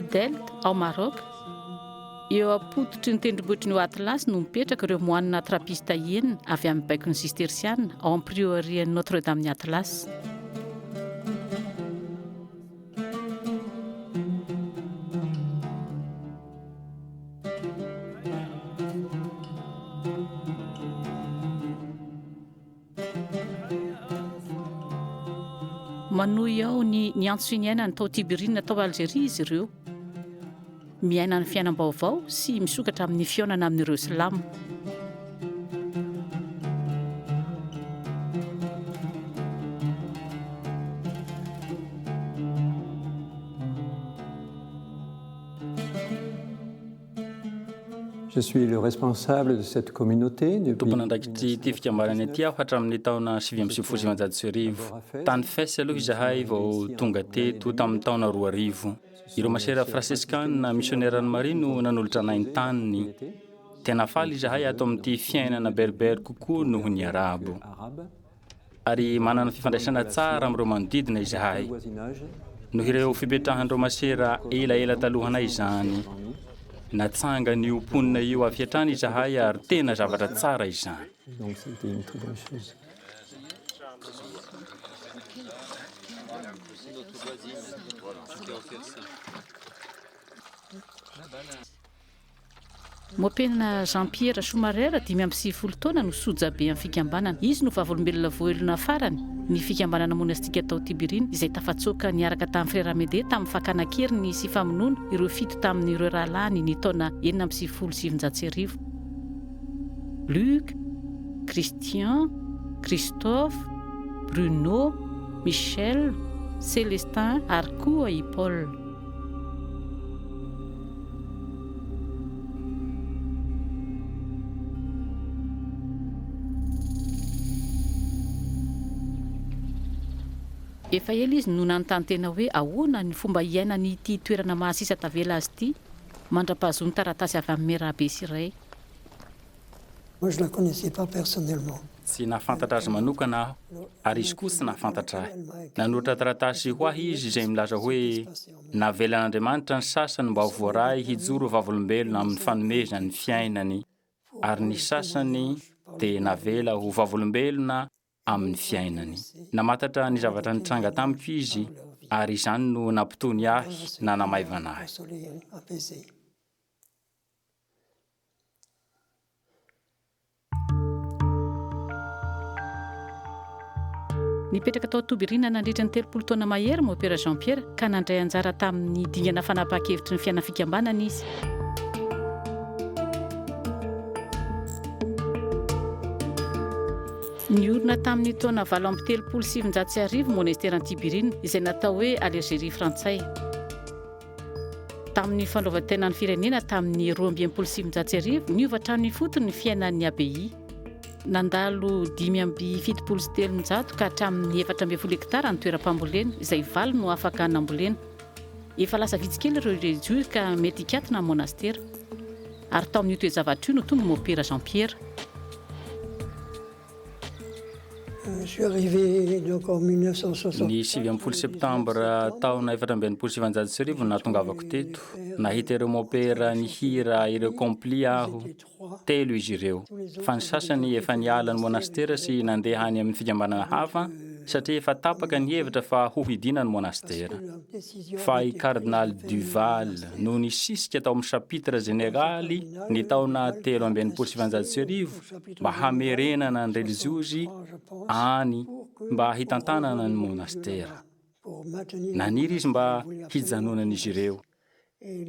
Midelt ao Maroc. Eo apototry ny tendrombohitry ny Atlas no mipetraka ireo moanina trapista enina avy amin'ny baikon'ny sistersiana ao amin'ny prieurien Notre-Dame ny Atlas. Manohy ao ny antso ny aina ny tao Tibérine tao Algérie izy ireo. Miaina ny fiainam-baovao sy misokatra amin'ny fionana amin'ireo silamo. Je suis le responsable de cette communauté depuis... Tompon'andraikitry ity fikambanana ity aho hatramin'ny taona 1970. Tany Fès aloha izahay vao tonga teto tamin'ny taona 2000. Ireo masera franseskanina missionnaire Anne Marie no nanolotra anay ny taniny. Tena faly izahay ato amin'ity fiainana berbere kokoa noho ny arabo. Ary manana fifandraisana tsara amin'ireo manodidina izahay. Noho ireo fipetrahan'ireo masera ela talohanay izany. Natsanga ny omponina io avy hatrany izahay ary tena zavatra tsara izany. Moapena Jean-Pierre Choumarera 5 taona no soja be amin'ny fikambanana. Izy no vavolombelona voelona farany ny fikambanana monastika tao Tibérine izay tafatsoaka niaraka tamin'ny Frère Amédée tamin'ny fakana-keriny sy famonoana ireo fito tamin'ireo rahalahy ny taona 1970. Luc, Christian, Christophe, Bruno, Michel, Célestin ary koa i Paul. Efa ela izy no nanontany tena hoe ahoana ny fomba iainany ity toerana mahasisa tavela azy ity, mandra-pahazony taratasy avy amin'ny rabe siray. Moi je la connaissais pas personnellement. Tsy nahafantatra azy manokana aho, ary izy koa tsy nahafantatra ahy. Nanoratra taratasy ho ahy izy izay milaza hoe navelan'Andriamanitra ny sasany mba ho voaray hijoro vavolombelona amin'ny fanomezana ny fiainany, ary ny sasany dia navela ho vavolombelona amin'ny fiainany. Namatatra ny zavatra nitranga tamiko izy, ary izany no nampitony ahy na namaivana ahy. Nipetraka tao Tibérine nandritra ny 30 taona mahery Moapera Jean-Pierre ka nandray anjara tamin'ny dingana fanapahan-kevitry ny fiaina fikambanana izy. Niorina tamin'ny taona 730 monastera Tibérine izay natao hoe Algérie frantsay. Tamin'ny fandroavan-tenan'ny firenena tamin'ny 1270 niova hatramin'ny fotony ny fiainan'ny abbaye. Nandalo 570 ka hatramin'ny 410 hektara ny toeram-pambolena izay 8 no afaka nambolena. Efa lasa vitsikely ireo rejo ka mety hikatona amin'ny monastera. Ary tao amin'io toe-zavatra io no tonga Moapera Jean-Pierre. Je suis arrivé donc en 1960. Ny 7 septambra taona 1770 natongavako teto. Nahita ireo Moapera nihira ireo kompli aho. 3 izy ireo. Fa ny sasany efa niala ny monastera sy nandeha any amin'ny fikambanana hafa satria efa tapaka ny hevitra fa ho hidina ny monastera. Fa i Cardinal Duval no nisisika tao amin'ny chapitre généraly ny taona 1770 mba hamerenana ny religiozy any mba hitantanana ny monastera. Naniry izy mba hijanonana izy ireo.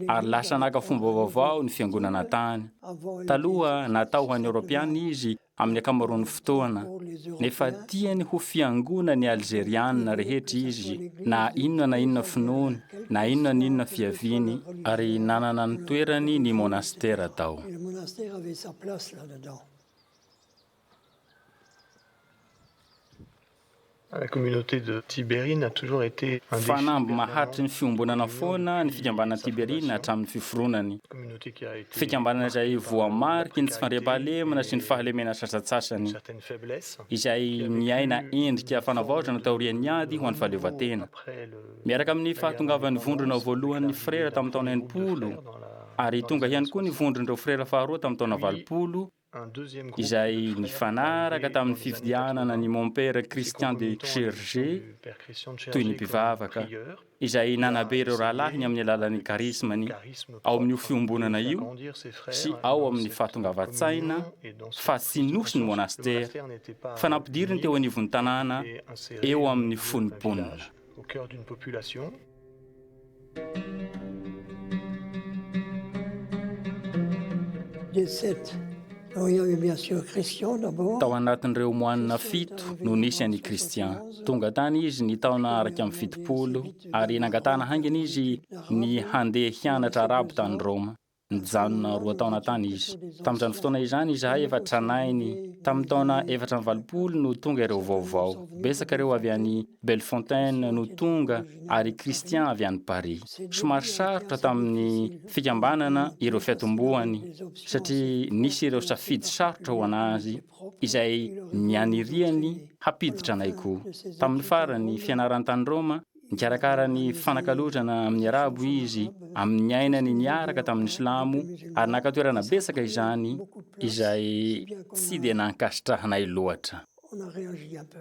Ary lasa naka fomba vaovao ny fiangonana tany. Taloha natao ho an'ny Europeana izy amin'ny akamaroan'ny fotoana, nefa tiany ho fiangona ny Algériana rehetra izy, na inona finoany, na inona fiaviany, ary nanana ny toerany ny monastera tao. Le monastère avait sa place là-dedans. La communauté de Tibérine a toujours été un défi fanamby maharitry ny permanent. fiombonana foana ny fikambanana Tiberina hatramin'ny fiforonany. Communauté qui a été Fikambanana izay marquée par voamariky ny tsy la fandriam-pahalemana sy ny précarité fahalemena et sasatsasany, une certaine faiblesse. izay niaina endrika fanavaozana taorian'ny ady ho an'ny fahaleovan-tena. Après le Miaraka amin'ny fahatongavan'ny vondrona voalohany frera tamin'ny taona 80, ary tonga ihany koa ny vondron'ireo frera faharoa tamin'ny taona 20, un deuxième groupe izay de frères nifanaraka arrivé tamin'ny dans les années fifidianana 80. ny mon père Ces Christian de concomitants Chergé, du Père Christian de toy ny Chergé comme mpivavaka, prieur, izay nanabe ireo rahalahiny amin'ny alalan'ny karismany charisme ao amin'io propre, fiombonana de faire io grandir ses frères sy dans ao amin'ny cette fahatongavan-tsaina communion et dans fa cette tsy nosy ny conscience que le monastera monastère n'était pas fa nampidiriny teo anivon'ny tanàna et inséré eo au amin'ny milieu d'un fonimponina. village, au cœur d'une population. Des 7. Alors, il y avait bien sûr Christian d'abord. Tao anatin'ireo moanina fito no nisy an'i Kristian. Tonga tany izy ny taona araka amin'ny 70 ary nangatana haingana izy ny handeha hianatra arabo tany Roma. Nijanona 2 taona tany izy. Tamin'izany fotoana izany izahay efa tranainy. Tamin'ny taona 420 no tonga ireo vaovao. Besaka ireo avy any Bellefontaine no tonga ary Kristian avy any Paris. Somary sarotra tamin'ny fikambanana ireo fiatomboany satria nisy ireo safidy sarotra ho anazy izay nianiriany hampiditra anay koa. Tamin'ny farany fianarany tany Roma, nikarakara ny fanakalozana amin'ny arabo izy, amin'ny ainany niaraka tamin'ny Islamo ary nakatoerana besaka izany izay tsy dia nankasitrahanay loatra. On a réagi un peu.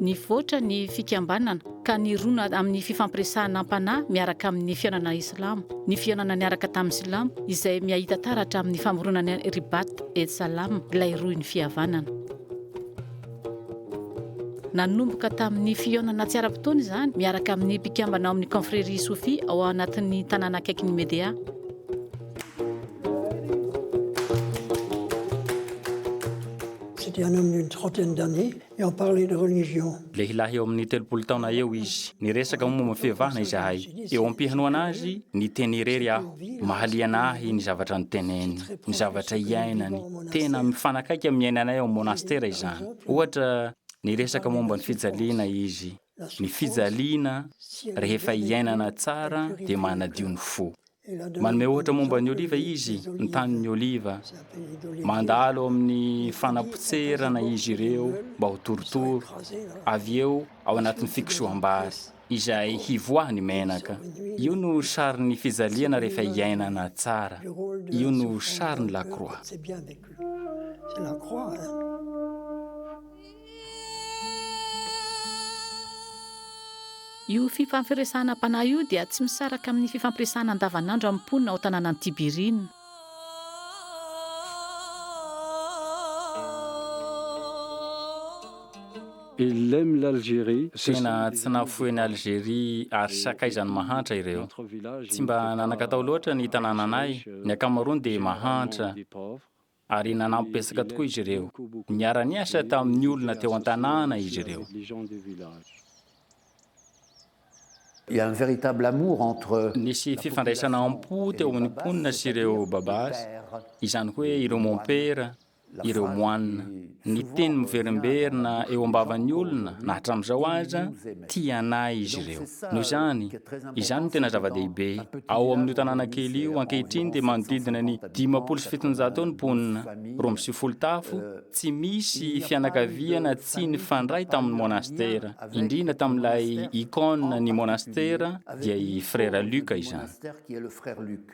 Nivoatra ny fikambanana ka nirona amin'ny fifampiresahana am-panahy miaraka amin'ny fianana Islamo. Ny fianana niaraka tamin'ny Islamo izay miahita taratra amin'ny famoronana Ribat et Salam, ilay roy ny fihavanana. Nanomboka tamin'ny fihaonana tsy ara-potoana izany miaraka amin'ny mpikambana ao amin'ny confrérie Sophie ao anatin'ny tanàna akaiky ny Médéa. C'était un homme d'une trentaine d'années et on parlait de religion. Lehilahy eo amin'ny 30 taona eo izy. Niresaka momba fivavahana izahay. Eo ampihano anazy niteny irery aho. Mahalia anahy ny zavatra niteneny, ny zavatra iainany. Tena mifanakaiky amin'ny ainanay ao monastera izany. Ohatra niresaka momba ny fijaliana izy. Ny fijaliana rehefa iainana tsara dia manadio ny fo. Manome ohatra momba ny oliva izy, ny tanin'ny oliva. Mandalo amin'ny fanapotserana izy ireo mba ho torotoro. Avy eo ao anatin'ny fiksoam-bary izay hivoahany menaka. Io no sarin'ny fijaliana rehefa iainana tsara. Io no sarin'ny la croix. C'est bien vécu. C'est la croix. Hein? Io fifampiresahana am-panahy io dia tsy misaraka amin'ny fifampiresahana andavanandro amin'ny mponina ao tanànan'ny Tibérine. Il aime l'Algérie. Tena tsy nafoen'ny Algérie ary sakaizany mahantra ireo. Tsy mba nanakatao loatra ny tanànanay, ny akamaroany dia mahantra ary nanampy-pesaka tokoa izy ireo. Niara-niasa tamin'ny olona teo an-tanàna izy ireo. Il y a un véritable amour entre Nisy fifandraisana am-po teo amin'ny mponina sy ireo babasy, izany hoe ireo mon-père, ireo moanina. Ny teny miverimberina eo ambavan'ny olona na hatramin'izao aza tia anay izy ireo. Noho izany no tena zava-dehibe. Ao amin'io tanàna kely io ankehitriny dia manodidina ny 570 tao ny mponina. 20 tafo, tsy misy fianakaviana tsy nifandray tamin'ny monastera. Indrindra tamin'ilay icône ny monastera dia i frère Luc izany. qui est le frère Luc.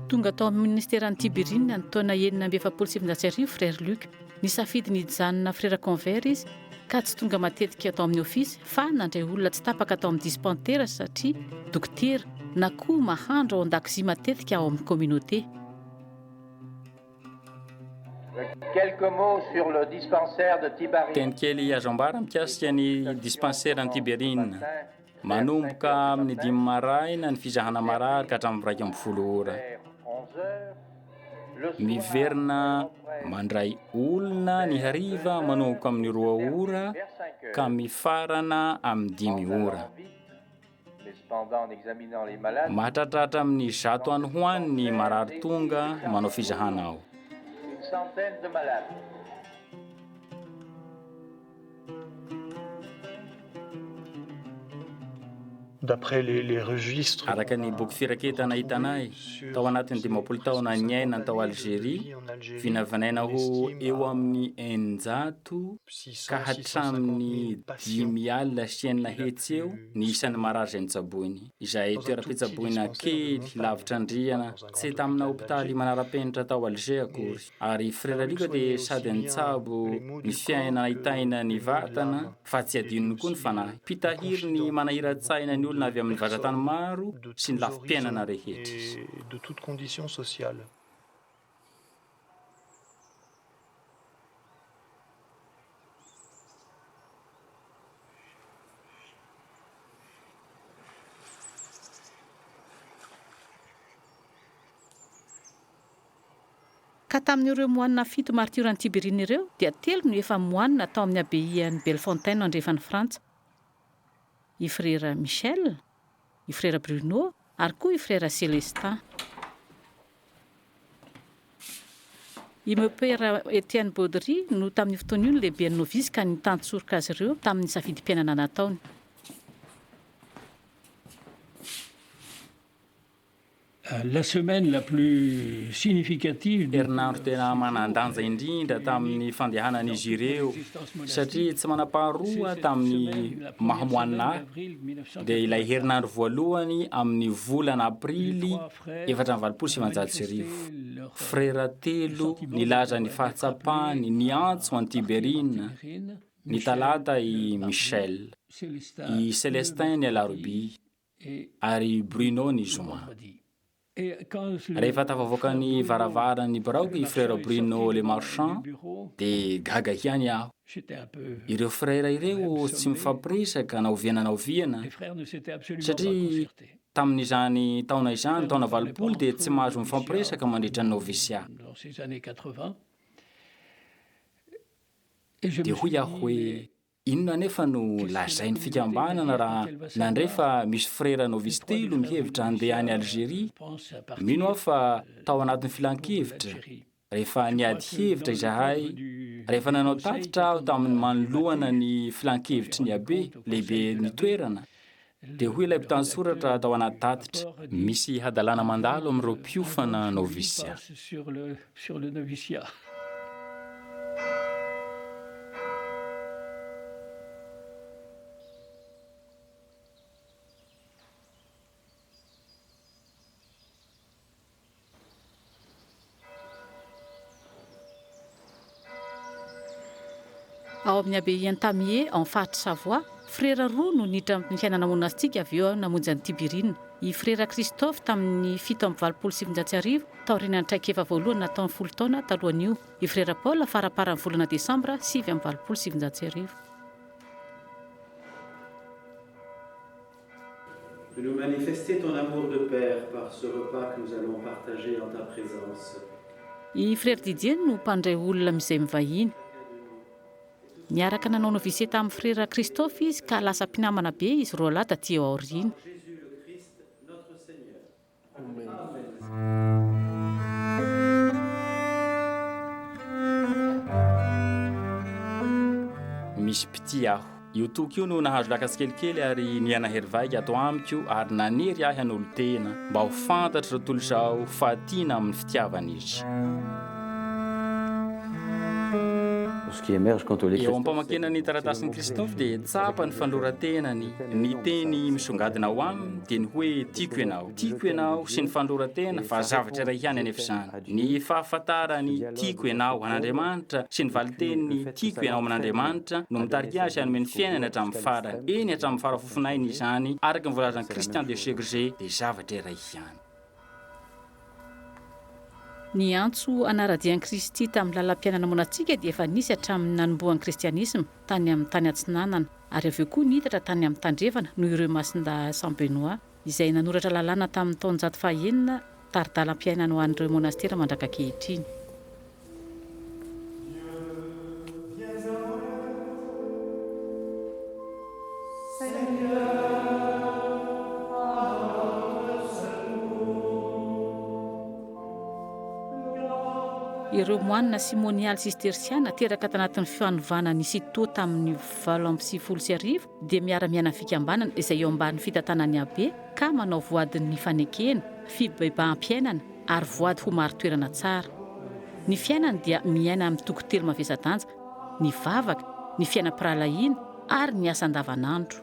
Tonga tao amin'ny ministeran'ny Tibérine ny taona 1970 frère Luc. Nisafidy nijanona frère convert izy ka tsy tonga matetika atao amin'ny ofisy fa nandray olona tsy tapaka atao amin'ny dispantera satria dokotera na koa mahandro ao an-dakozia matetika ao amin'ny communauté. Quelques mots sur le dispensaire de Tibarine. Teny kely azo ambara mikasika ny dispensaire ny Tibérine. Manomboka amin'ny 5 maraina ny fizahana marary ka hatramin'ny 2:30 ora. Miverina mandray olona ny hariva manomboka amin'ny 2 ora ka mifarana amin'ny 5 ora. Cependant, en examinant les malades, mahatratratra amin'ny zato any hoany ny marary tonga manao fizahana ao. une centaine de malades. D'après les registres araka ny boky firaketana hitanay tao anatin'ny 10 taona ny aina tao Algérie, vinavinaina ho eo amin'ny 100 ka hatramin'ny 10,000 sienina hetsy eo ny isan'ny marary izay notsaboiny. Izay toeram-pitsaboina kely lavitra andriana tsy tamina hopitaly manara-penitra tao Alger akory. Ary frera Liko dia sady nitsabo ny fiaina itaina ny vatana fa tsy adinony koa ny fanahy. Pitahiry ny manahira-tsaina ny olona avy amin'ny vazatany maro sy ny lafim-piainana rehetra. et de toutes conditions sociales. Ka tamin'ireo moanina 7 martyr ny Tibérine ireo dia 3 no efa moanina tao amin'ny abbaye-ny Bellefontaine andrefany Frantsa. I frera Michel, i frera Bruno ary koa i frera Célestin. I meu père Étienne Baudry no tamin'ny fotoana io ny lehibe ny novice ka nitantsorika azy ireo tamin'ny safidim-piainana nataony. La semaine la plus significative herinandro tena manandanja indrindra tamin'ny fandehanan'izy ireo satria tsy manam-paharoa tamin'ny mahamoanina dia ilay herinandro voalohany amin'ny volana aprily 1790. Frera 3 nilaza ny fahatsapany ny antso any Tibérine, ny talata i Michel, i Célestin ny alarobia ary Bruno ny zoma. Rehefa tafavoaka ny varavarany biraoka i frera Bruno le Marchand dia gaga hiany aho. Ireo frera ireo tsy mifampiresaka na oviana satria tamin'izany taona izany taona 20 dia tsy mahazo mifampiresaka mandritra ny novisia. Dia hoy aho hoe inona nefa no lazain'ny fikambanana raha nandrefa misy frera novice 3 mihevitra handeha any Algérie. Mino aho fa tao anatin'ny filan-kevitra rehefa niady hevitra izahay rehefa nanao tatitra aho tamin'ny manoloana ny filan-kevitry ny abe lehibe ny toerana. Dia hoy ilay mpitany soratra tao anaty tatitra misy hadalana mandalo amin'ireo mpiofana novisia. Ao amin'ny abbaye Tamier en faritra Savoie, frera 2 no niditra amin'ny fiainana monastika avy eo namonjy any Tibérine. I frera Christophe tamin'ny 7 taorian'ny traikefa voalohany nataony 10 taona talohan'io. I frera Paul faraparan'ny volana Desambra 7 De nous manifester ton amour de Père par ce repas que nous allons partager en ta présence. I frera Didier no mpandray olona amin'izay mivahiny. Niaraka nanao novise tamin'ny frera Christophe izy ka lasa mpinamana be izy roa lahy taty eo aoriana. Jésus le Christ, notre Seigneur. Misy piti aho. Io toky io no nahazo lakas kelikely ary nianahery vaika ato amiko ary nanery ahy an'olo tena mba ho fantatra tontolo izao fa tiana amin'ny fitiavana izy. Eo ampamakena ny taratasiny Christophe dia tsapa ny fandoratenany ny teny misongadina ao aminy dia ny hoe tiako ianao sy ny fandoratena fa zavatra iray ihany anefa izany. Ny fahafantarany tiako ianao an'Andriamanitra sy ny valiteniny tiako ianao amin'Andriamanitra no mitarika azy hanome ny fiainany hatramin'ny farany. Eny hatramin'ny farafofonainy izany araka ny voalazan'i Christian de Chevreuse dia zavatra iray ihany. Ny antso anaradian'i Kristy tamin'ny lalam-piainana monastika dia efa nisy hatramin'ny nanomboan'ny kristianisma tany amin'ny tany Atsinanana ary avy eo koa niditra tany amin'ny Tandrevana noho ireo masinda Saint Benoît izay nanoratra lalàna tamin'ny taona 1900 taridalam-piainana ho an'ireo monastera mandrakakehitriny. ireo moanina simonialy sistersiana teraka tanatin'ny fihanovana nisy to tamin'ny 7 dia miara-miana ny fikambanana izay eo ambany fitantanany abe ka manao voadin'ny fanekena fibebam-piainana ary voady ho maro toerana tsara. Ny fiainana dia miaina amin'ny tokotelo mavesa-danja, ny vavaka, ny fiainam-piralahiana ary ny asa andavanandro.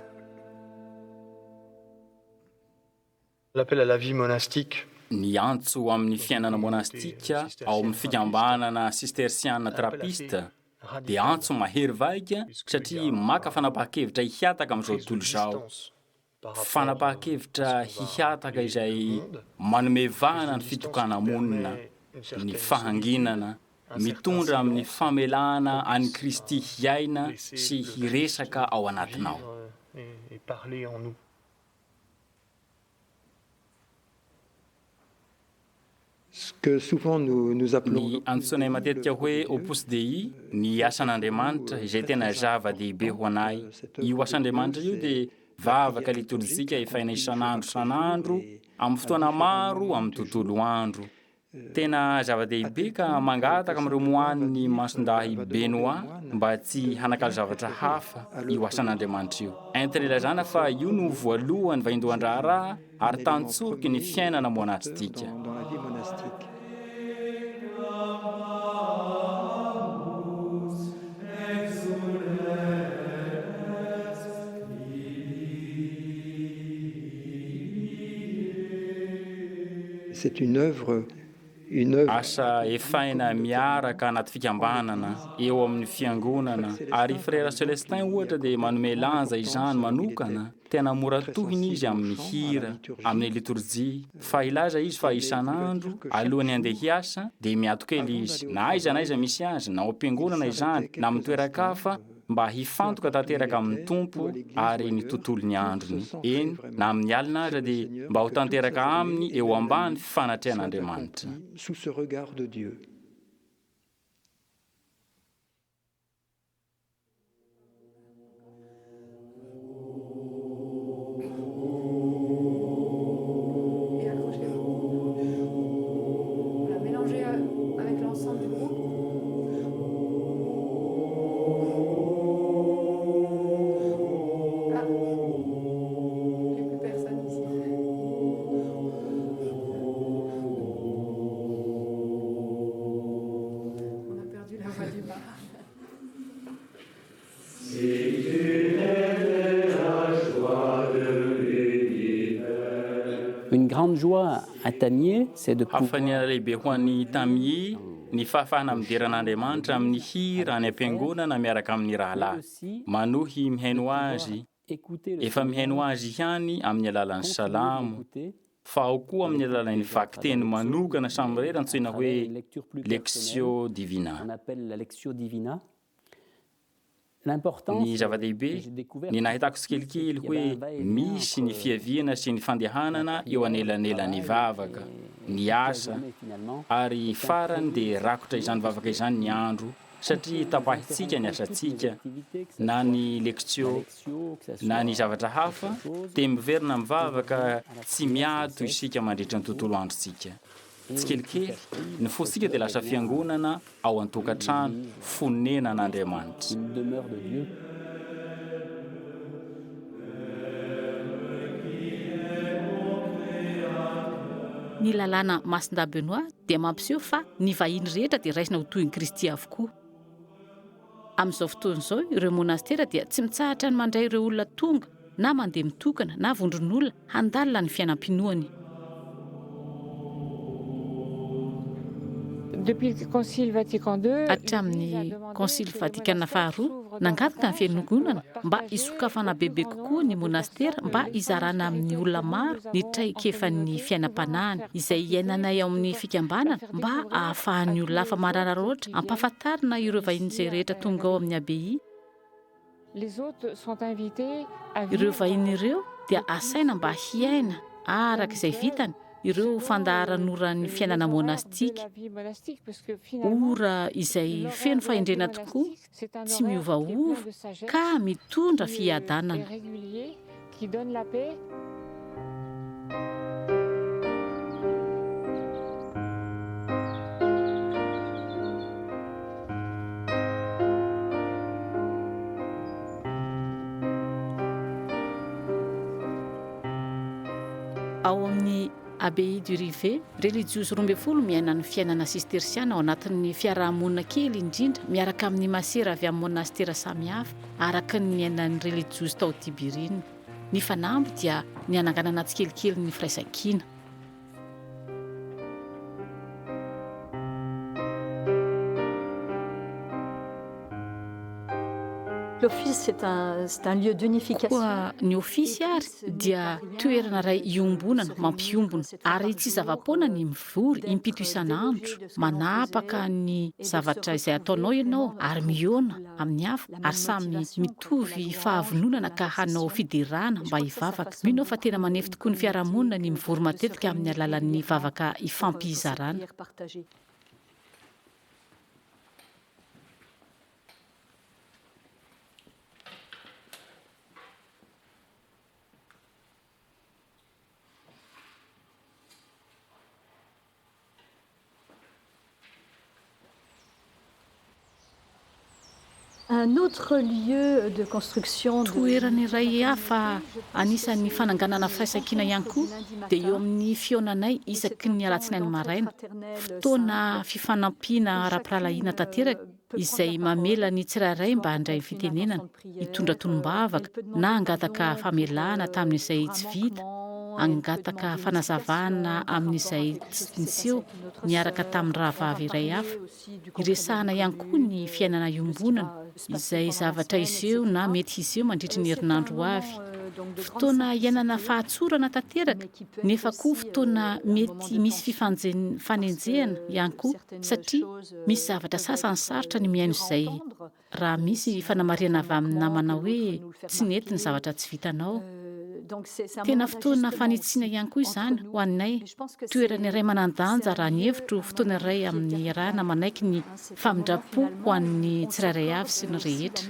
L'appel à la vie monastique. Ny antso amin'ny fiainana monastika ao amin'ny fikambanana sistersiana trappiste dia antso mahery vaika satria maka fanapahan-kevitra hiataka amin'izao tontolo izao. Fanapahan-kevitra hiataka izay manome vahana ny fitokana monina, ny fahanginana, mitondra amin'ny famelana an'i Kristy hiaina sy hiresaka ao anatinao. Et parler en nous. Ce que souvent nous appelons Ny antsoinay matetika hoe Opus Dei, ny asan'Andriamanitra izay tena zava-dehibe ho anay. Io asan'Andriamanitra io dia vavaka liturjika efaina isan'andro amin'ny fotoana maro amin'ny tontolo andro. Tena zava-dehibe ka mangataka amin'ireo moan'ny masondahy Benoit mba tsy hanakalo zavatra hafa io asan'Andriamanitra io. Entina ilazana fa io no voalohany vaindohan-draharaha ary tantsoroky ny fiainana monastika. dans la vie monastique. C'est une œuvre Asa efaina miaraka anaty fikambanana eo amin'ny fiangonana ary frère Celestin ohatra dia manome lanja izany manokana. Tena mora tohiny izy amin'ny hira, amin'ny liturjia, fa ilaza izy fa isan'andro alohan'ny handeha hiasa dia miatokely izy na aiza na aiza misy azy na ao am-piangonana izany na amin'ny toeran-kafa mba hifantoka tanteraka amin'ny tompo ary ny tontolony androny. Eny na amin'ny alina aza dia mba ho tanteraka aminy eo ambany fanatrehan'Andriamanitra. sous ce regard de Dieu. Une grande joie à Tamier, c'est de pouvoir Hafaniana lehibe ho an'ny Tamier ny fahafahana mideran'Andriamanitra amin'ny hira any am-piangonana miaraka amin'ny rahalahy. Manohy mihaino azy, efa mihaino azy ihany amin'ny alalan'ny salamo, fa ao koa amin'ny alalan'ny vaky-teny manokana samy rera antsoina hoe Lectio Divina. on appelle la Lectio Divina. Ny zava-dehibe, ny nahitako tsikelikely hoe misy ny fiaviana sy ny fandehanana eo anelanelan'ny vavaka, ny asa, ary farany dia rakotra izany vavaka izany ny andro, satria tapahitsika ny asantsika, na ny lectio, na ny zavatra hafa, dia miverina mivavaka tsy miato isika mandritra ny tontolo androntsika. Tsikelikely, ny fosika dia lasa fiangonana ao an-tokantrano fonena an'Andriamanitra. Une demeure de Dieu. Ny lalàna Masinda Benoit dia mampiseho fa ny vahiny rehetra dia raisina ho toy ny Kristy avokoa. Amin'izao fotoana izao ireo monastera dia tsy mitsahatra ny mandray ireo olona tonga na mandeha mitokana na vondron'olona handalina ny fiainam-pinoany. Hatramin'ny Konsily Vatikana faharoa nangataka ny fiangonana mba hisokafana bebe kokoa ny monastera mba hizarana amin'ny olona maro ny traikefan'ny fiainam-panahiny izay iainanay ao amin'ny fikambanana mba ahafahan'ny olona hafa marararoatra ampahafantarina ireo vahiny izay rehetra tonga ao amin'ny abbaye. Ireo vahiny ireo dia asaina mba hiaina araka izay vitany ireo fandaharan'oran'ny fiainana monastika, ora izay feno fahendrena tokoa, tsy miovaova ka mitondra fiadanana. ao amin'ny abbaye du Rivet, religiosy 12 miaina ny fiainana sistersiana ao anatin'ny fiarahamonina kely indrindra miaraka amin'ny masera avy amin'ny monastera samihafa araka ny miainan'ny religiosy tao Tibirine. Ny fanamby dia ny ananganana tsikelikely ny firaisan-kina. L'office, c'est un lieu d'unification. Koa ny ofisy ary dia toerana iray iombonana, mampiombona ary tsy zava-poana ny mivory impito isan'andro, manapaka ny zavatra izay ataonao ianao ary miona amin'ny hafa ary samy mitovy fahavononana ka hanao fiderana mba hivavaka. Mino fa tena manefy tokoa ny fiarahamonina ny mivory matetika amin'ny alalan'ny vavaka ifampizarana. Un autre lieu de construction toerana iray hafa anisan'ny fananganana firaisan-kina ihany koa dia eo amin'ny fionanay isaky ny alatsinainy maraina, fotoana fifanampiana ara-piralahiana tanteraka izay mamela ny tsirairay mba handray fitenenana, hitondra tolombavaka na hangataka famelana tamin'izay tsy vita, hangataka fanazavana amin'izay tsy niseho niaraka tamin'ny rahavavy iray hafa. Iresahana ihany koa ny fiainana iombonana izay zavatra iseho na mety hiseho mandritry ny herinandro avy. Fotoana iainana fahatsorana tanteraka nefa koa fotoana mety misy fifanenjehana ihany koa satria misy zavatra sasany sarotra ny miaino izay raha misy fanamariana avy amin'ny namana hoe tsy nety ny zavatra tsy vitanao. Tena fotoana fanitsiana ihany koa izany ho annay, toerana iray manandanja raha ny hevitro, fotoana iray amin'ny rahana manaiky ny famindrapo ho an'ny tsirairay avy sy ny rehetra.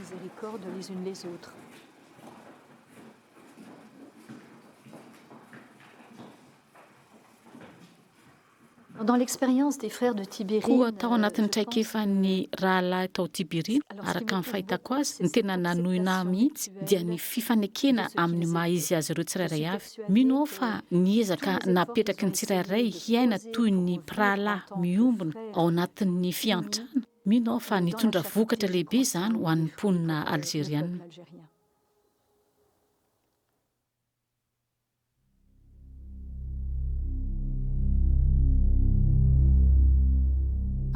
Dans l'expérience des frères de Tibérine, koa tao anatin'ny traikefan'ny rahalahy tao Tibirine, araka ny fahitako azy, ny tena nanohina mihitsy dia ny fifanekena amin'ny maha izy azy ireo tsirairay avy. Mino aho fa niezaka napetraky ny tsirairay hiaina toy ny mpirahalahy miombona ao anatin'ny fiantrana. Mino aho fa nitondra vokatra lehibe izany ho an'ny mponina algérienne.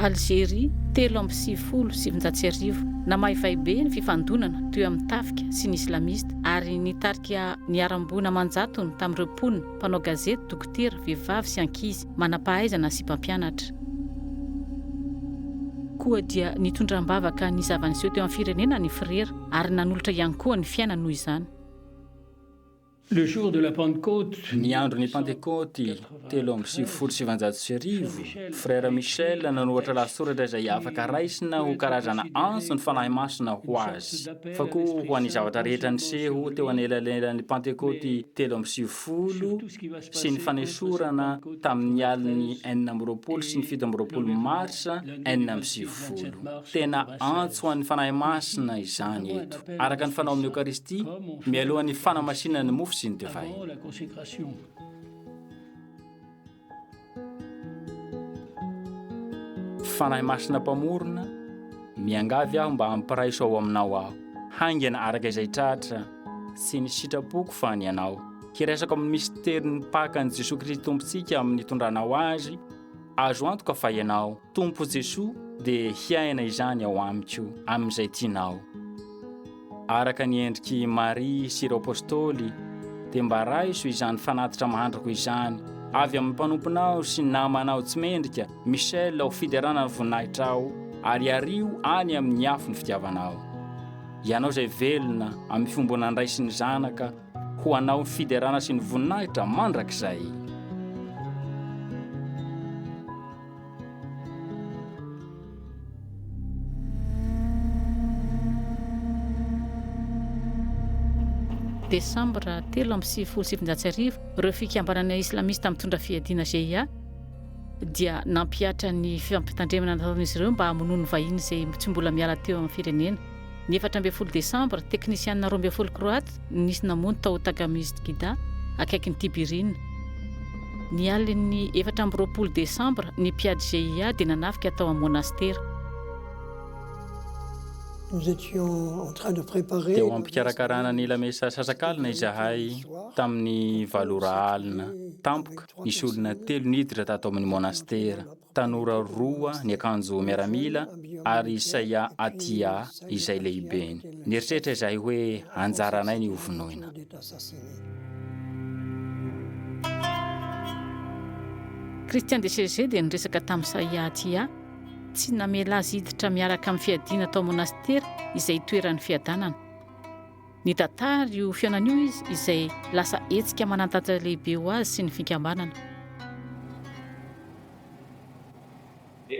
Algérie 770 namaivay be ny fifandonana toy amin'ny tafika sy ny islamista ary nitarika niarambona manjatony tamin'ireo mponina, mpanao gazety, dokotera, vehivavy sy ankizy manam-pahaizana sy mpampianatra. Koa dia nitondram-bavaka ny zavaniseho teo amin'ny firenena ny frera ary nanolotra ihany koa ny fiaina noho izany. Le jour de la Pentecôte, ny andron'ny Pentekoty 770, frère Michel nanohatra lahatsoratra izay afaka raisina ho karazana anso ny fanahy masina ho azy. Fa koa ho an'ny zavatra rehetra niseho teo anelanelan'ny Pentekoty 770 sy ny fanesorana tamin'ny aliny 9 sy ny 17 marsa 970. Tena antso ho an'ny fanahy masina izany eto. Araka ny fanao amin'ny Eucharistie, mialohan'ny fanamasinana ny mofo sy ny divay. la consécration. Fanahy masina mpamorona, miangavy aho mba hampiraiso ao aminao aho. Haingana araka izay tratra sy ny sitrapoko fa ny anao. Hiresaka amin'ny misterin'ny pakan'i Jesosy Kristy Tompontsika amin'ny tondranao azy, azo antoka fa ianao, Tompo Jesosy, dia hiaina izany ao amiko amin'izay tianao. Araka ny endriky Maria sy ireo apôstôly, dia mba raiso izany fanatitra mahandrako izany, avy amin'ny mpanomponao sy namanao tsy mendrika, Michel ao fiderana ny voninahitra ao, ary ario any amin'ny afo ny fitiavanao. Ianao izay velona amin'ny fiombona ny ray sy ny zanaka, ho anao ny fiderana sy ny voninahitra mandrakizay. Desambra 770, ireo fikambanana islamista mitondra fiadiana GIA dia nampiatra ny fiampitandremana nataon'izy ireo mba hamonoa ny vahiny izay tsy mbola miala teo amin'ny firenena. Ny 14 Desambra, teknisianina 12 Croate nisy namono tao Tagamizit Gida akaiky ny Tibirine. Ny alin'ny 4 desambra ny mpiady GIA dia nanafika tao amin'ny monastera. Nous étions en train de préparer. Teo am-pikarakarana ny lamesa sasakalina izahay tamin'ny valora alina tampoka nisy olona 3 niditra tato amin'ny monastera. Tanora 2 ny akanjo miaramila ary Isaia Atia izay lehibeny. Nieritreritra izahay hoe anjaranay ny ovonoina. Christian de Chezé dia niresaka tamin'ny Isaia Atia tsy namela azy hiditra miaraka amin'ny fiadiana tao monastera izay toeran'ny fiadanana. Ny tantara io fiainan'io izy izay lasa hetsika manantatra lehibe ho azy sy ny fikambanana.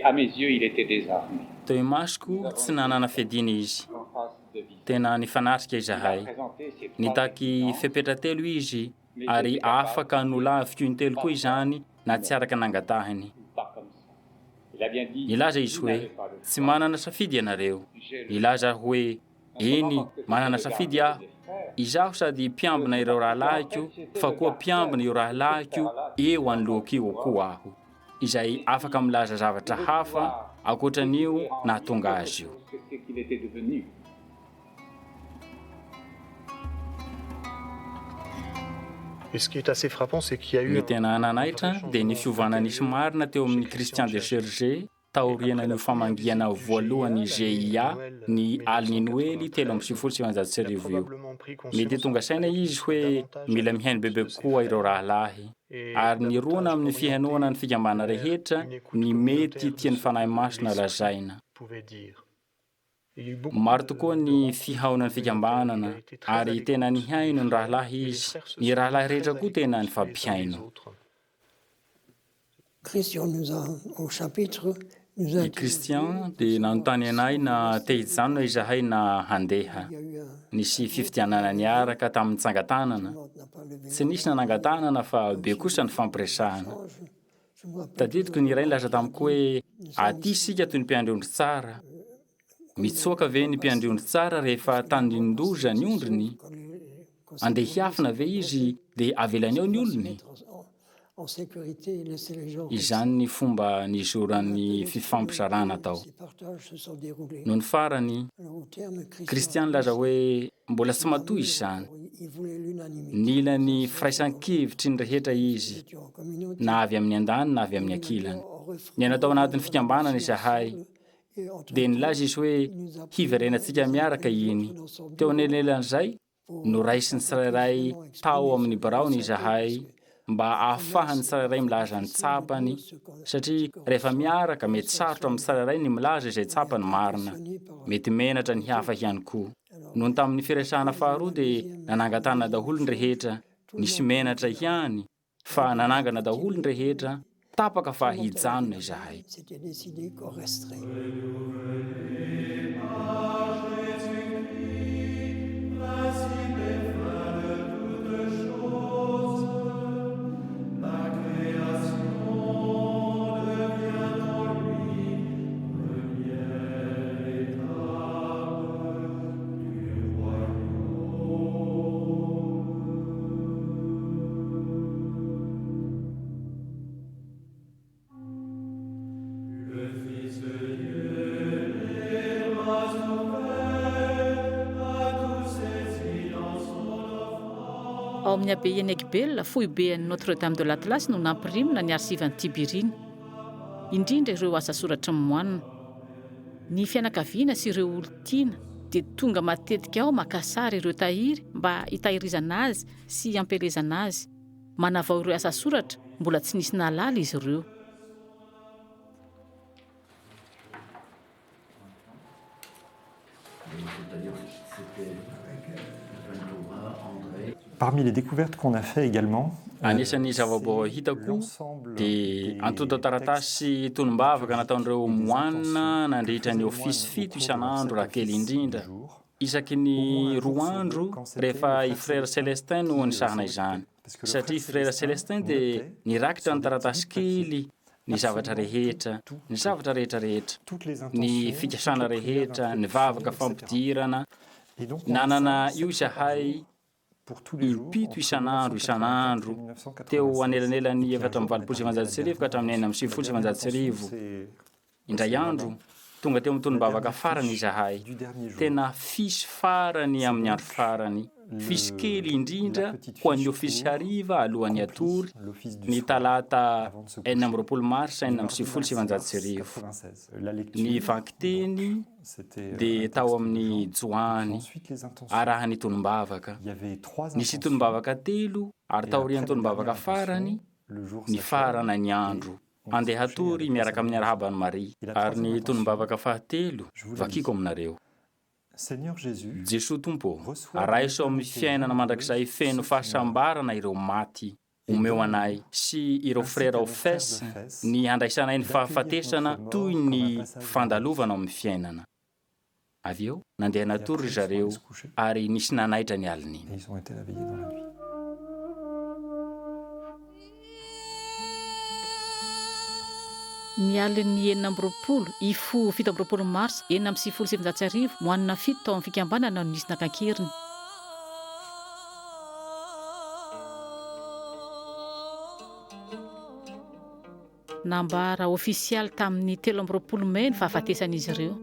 À mes yeux, il était désarmé. Teo imasoko tsy nanana fiadiana izy. Tena nifanatrika izahay. Nitaky fepetra 3 izy ary afaka nolaviko ny 3 koa izany na tsy araka nangatahany. Nilaza izy hoe tsy manana safidy ianareo. Nilaza hoe eny manana safidy aho. Izaho sady mpiambina ireo rahalahiko fa koa mpiambina ireo rahalahiko eo anoloko io koa aho. Izay afaka milaza zavatra hafa ankoatran'io nahatonga azy io. Et ce qui est assez frappant, c'est qu'il y a eu... Ny tena nanahitra dia ny fiovana nisy marina teo amin'ny Christian de Chezé taoriana ny famangiana voalohany GIA ny aliny Noely 3 io. Mety tonga saina izy hoe mila mihaino bebe koa ireo rahalahy. Ary nirona amin'ny fihanoana ny fikambana rehetra ny mety tiany fanahy masina lazaina. Maro tokoa ny fihaonany fikambanana ary tena nihaino ny rahalahy izy. Ny rahalahy rehetra koa tena ny fampihaino. Ny Christian dia nanontany anay na te-hijanona izahay na handeha. Nisy fifidianana niaraka tamin'ny tsangatanana. Tsy nisy nanangatanana fa be kosa ny fampiresahana. Tadidiko ny iray nilaza tamiko hoe aty isika toy ny mpiandry-ondry tsara. Mitsoaka ve ny mpiandry-ondry tsara rehefa tandin-doza ny ondriny? Andeha hiafina ve izy dia avelany ao ny olony? Izany ny fomba nizoran'ny fifampizarana tao. Noho ny farany, Christian laza hoe mbola tsy matoy izany. Nila ny firaisan-kevitry ny rehetra izy, na avy amin'ny andany na avy amin'ny ankilany. Ny natao anatin'ny fikambanana izahay, dia nilaza izy hoe hiverenantsika miaraka iny. Teo anelanelan'izay, no raisiny tsirairay tao amin'ny baraony izahay mba ahafahany tsirairay milaza ny tsapany satria rehefa miaraka mety sarotra amin'ny tsirairay ny milaza izay tsapany marina. Mety menatra ny hafa ihany koa. Noho ny tamin'ny firesahana faharoa dia nanangatana daholo ny rehetra, nisy menatra ihany fa nanangana daholo ny rehetra, tapaka fa hijanona izahay. Ao amin'ny abbaye Negbel, foiben'ny Notre-Dame de l'Atlas no nampirimina ny arsivan'ny Tibirine. Indrindra ireo asa soratra mimoanina. Ny fianakaviana sy ireo olon-tiana dia tonga matetika ao makasary ireo tahiry mba hitahirizana azy sy hampelezana azy. Manavao ireo asa soratra mbola tsy nisy nalala izy ireo. Parmi les découvertes qu'on a fait également, anisan'ny zavaboary hitako dia antonta taratasy tolombavaka nataon'ireo moanina nandritra ny ofisy 7 isan'andro raha kely indrindra. Isaky ny 2 andro rehefa i frère Célestin no nisahana izany. Satria frère Célestin dia nirakitra ny taratasy kely ny zavatra rehetra, ny zavatra rehetrarehetra, ny fikasana rehetra, ny vavaka fampidirana. Nanana io izahay impito isan'andro teo anelanelan'ny 4 ka hatramin'ny 9 indray andro tonga teo mitony bavaka farany izahay tena fisy farany amin'ny andro farany fisy kely indrindra ho an'ny ofisy hariva alohan'ny atory ny talata 9 mars 1976 ny vankiteny dia tao amin'ny joany arahany tonombavaka nisy tonombavaka 3 ary taorian'ny tonombavaka farany ny farana ny andro andeha atory miaraka amin'ny arahabany Maria ary ny tonombavaka fahatelo vakiko aminareo. Jesosy Tompo, araiso amin'ny fiainana mandrakizay feno fahasambarana ireo maty omeo anay sy ireo frera ofes ny handraisanay ny fahafatesana toy ny fandalovana amin'ny fiainana. Avy eo nandeha natory zareo ary nisy nanaitra ny aliny. Ny alin'ny 9 ifo 7 mars 1977 moanina 7 tao amin'ny fikambanana no nisy nakankeriny. Nambara ofisialy tamin'ny 13 May ny fahafatesan'izy ireo.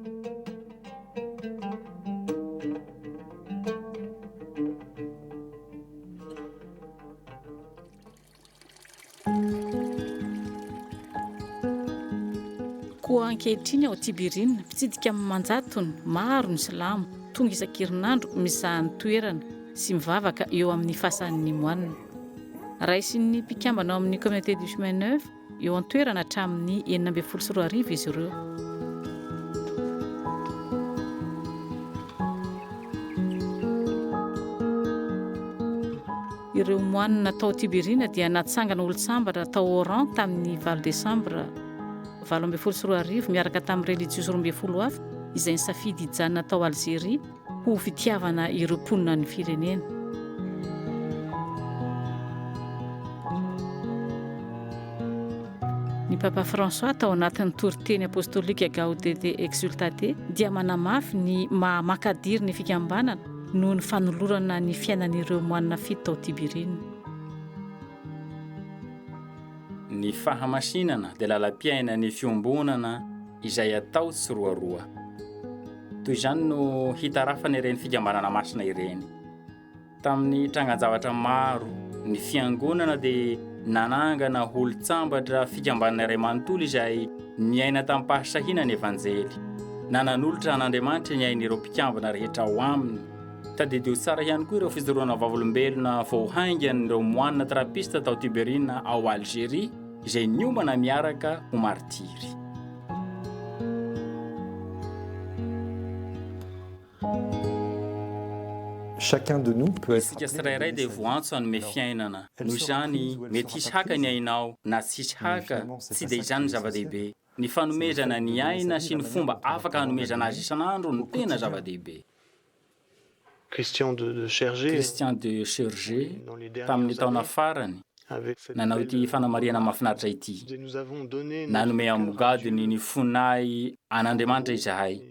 Koa ankehitriny ao Tibirina, fitsidika amin'ny manjatony maro ny silamo tonga isan-kerinandro mizaha ny toerana sy mivavaka eo amin'ny fasan'ny moanina. Raisin'ny mpikambana ao amin'ny communauté du chemin neuf eo an-toerana hatramin'ny 9 izy ireo. Ireo moanina tao Tibirina dia natsangana olo-tsambatra tao Oran tamin'ny 20 Desambra 7 miaraka tamin'ny religiosy 12 hafa izay nisafidy hijanona tao Algérie ho fitiavana ireo mponina ny firenena. Ny Papa François tao anatin'ny toriteny apostolika Gaudete Exsultate dia manamafy ny mahamakadiry ny fikambanana noho ny fanolorana ny fiainan'ireo moanina 7 tao Tibirina. Ny fahamasinana dia lalam-piaina ny fiombonana izay atao tsy roaroa. Toy izany no hitarafana ireny fikambanana masina ireny. Tamin'ny trangan-javatra maro, ny fiangonana dia nanangana olo-tsambatra fikambanana iray manontolo izay niaina tamin'ny pahasahiana ny evanjely. Nanan'olotra an'Andriamanitra ny ain'ireo mpikambana rehetra ao aminy. Tadidio tsara ihany koa ireo fijoroana vavolombelona vao haingan'ireo moanina trapista tao Tibirina ao Algérie izay niombana miaraka ho martiry. Chacun de nous peut être Isika tsirairay dia voantso hanome fiainana. Noho izany mety hisy haka ny ainao na tsy hisy haka tsy dia izany ny zava-dehibe. Ny fanomezana ny aina sy ny fomba afaka hanomezana azy isan'andro no tena zava-dehibe. Christian de Chergé tamin'ny taona farany nanao ity fanamariana mahafinaritra ity. Nanome amogadiny ny fonay an'Andriamanitra izahay.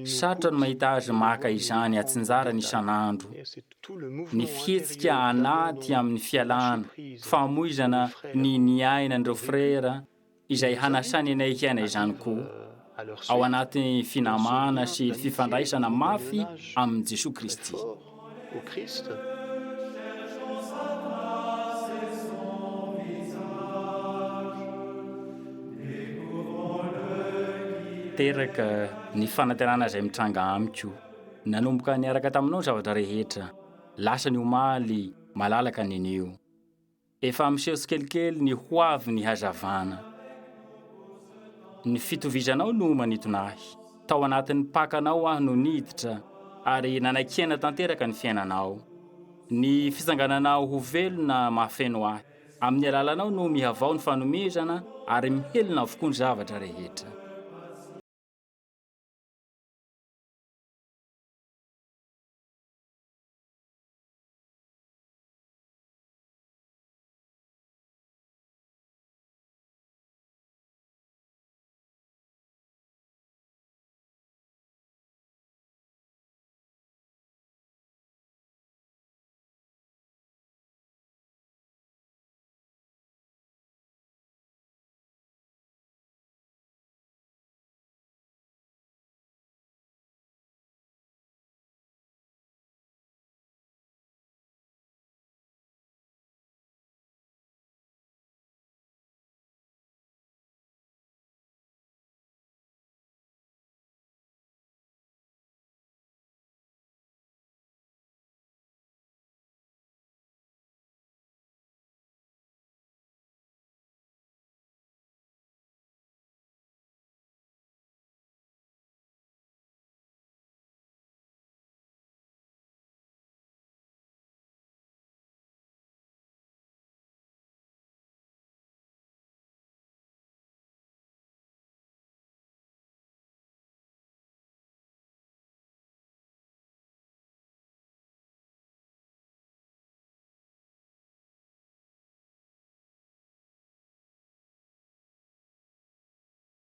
Sarotra no mahita azy maka izany atsinjarany isan'andro. Ny fihetsika anaty amin'ny fialana, famoizana ny ainan'ireo frera izay hanasany anay hiaina izany koa. Ao anaty finamana sy fifandraisana mafy amin'ny Jesosy Kristy. Teraka ny fanatenana izay mitranga amiko. Nanomboka niaraka taminao zavatra rehetra. Lasa ny omaly malalaka ninio. Efa miseho tsikelikely ny hoavy ny hazavana. Ny fitovizanao no manitonahy. Tao anatin'ny pakanao aho no niditra ary nanaikiana tanteraka ny fiainanao. Ny fisangananao ho velona mahafeno ahy. Amin'ny alalanao no mihavao ny fanomezana ary mihelona avokoa ny zavatra rehetra.